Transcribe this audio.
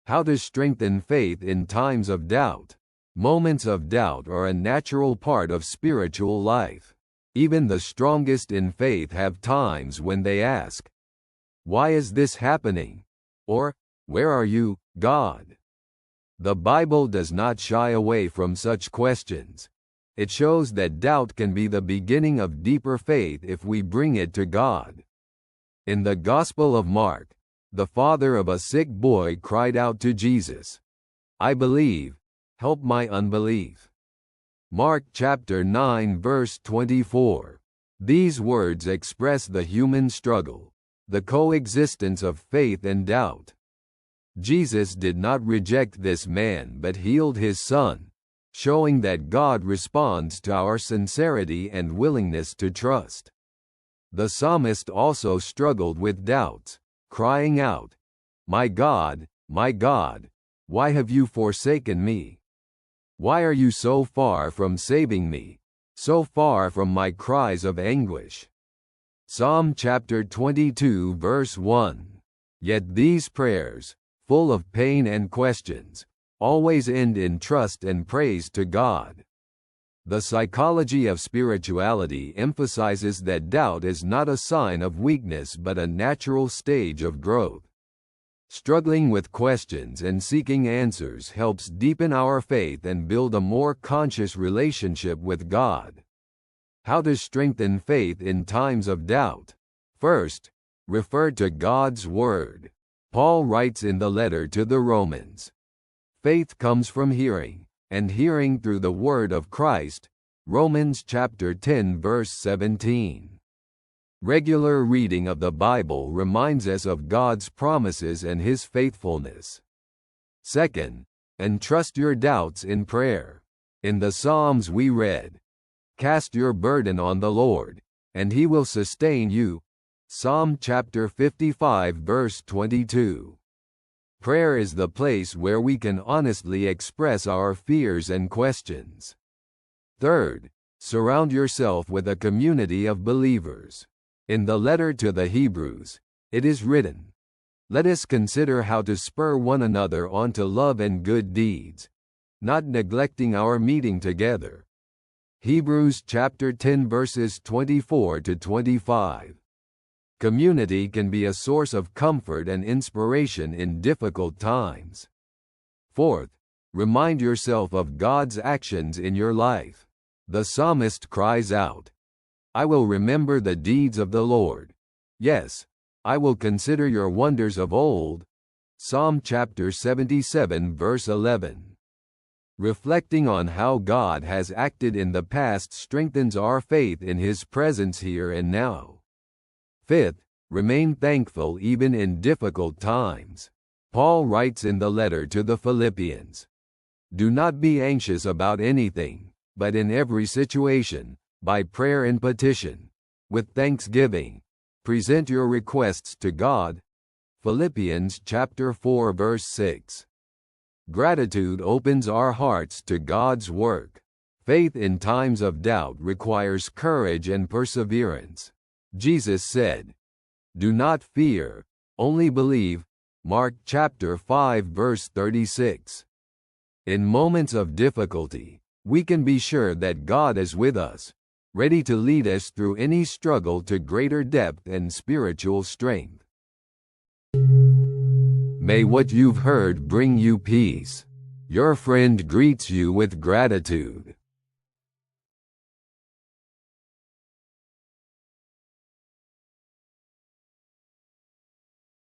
How to strengthen faith in times of doubt. Moments of doubt are a natural part of spiritual life. Even the strongest in faith have times when they ask, "Why is this happening?" or, "Where are you, God?" The Bible does not shy away from such questions. It shows that doubt can be the beginning of deeper faith if we bring it to God. In the Gospel of Mark, the father of a sick boy cried out to Jesus, "I believe, help my unbelief." Mark chapter 9 verse 24. These words express the human struggle, the coexistence of faith and doubt. Jesus did not reject this man but healed his son, showing that God responds to our sincerity and willingness to trust. The psalmist also struggled with doubts, crying out, my God, why have you forsaken me? Why are you so far from saving me, so far from my cries of anguish?" Psalm chapter 22 verse 1. Yet these prayers, full of pain and questions, always end in trust and praise to God. The psychology of spirituality emphasizes that doubt is not a sign of weakness but a natural stage of growth. Struggling with questions and seeking answers helps deepen our faith and build a more conscious relationship with God. How to strengthen faith in times of doubt? First, refer to God's Word. Paul writes in the letter to the Romans, "Faith comes from hearing, and hearing through the word of Christ." Romans chapter 10 verse 17. Regular reading of the Bible reminds us of God's promises and His faithfulness. Second, entrust your doubts in prayer. In the Psalms we read, "Cast your burden on the Lord, and He will sustain you." Psalm chapter 55 verse 22. Prayer is the place where we can honestly express our fears and questions. Third, surround yourself with a community of believers. In the letter to the Hebrews, it is written, "Let us consider how to spur one another on to love and good deeds, not neglecting our meeting together." Hebrews chapter 10 verses 24 to 25. Community can be a source of comfort and inspiration in difficult times. Fourth, remind yourself of God's actions in your life. The psalmist cries out, "I will remember the deeds of the Lord. Yes, I will consider your wonders of old." Psalm chapter 77 verse 11. Reflecting on how God has acted in the past strengthens our faith in His presence here and now. Fifth, remain thankful even in difficult times. Paul writes in the letter to the Philippians, "Do not be anxious about anything, but in every situation, by prayer and petition, with thanksgiving, present your requests to God." Philippians chapter 4 verse 6. Gratitude opens our hearts to God's work. Faith in times of doubt requires courage and perseverance. Jesus said, "Do not fear, only believe." Mark chapter 5 verse 36. In moments of difficulty, we can be sure that God is with us, ready to lead us through any struggle to greater depth and spiritual strength. May what you've heard bring you peace. Your friend greets you with gratitude.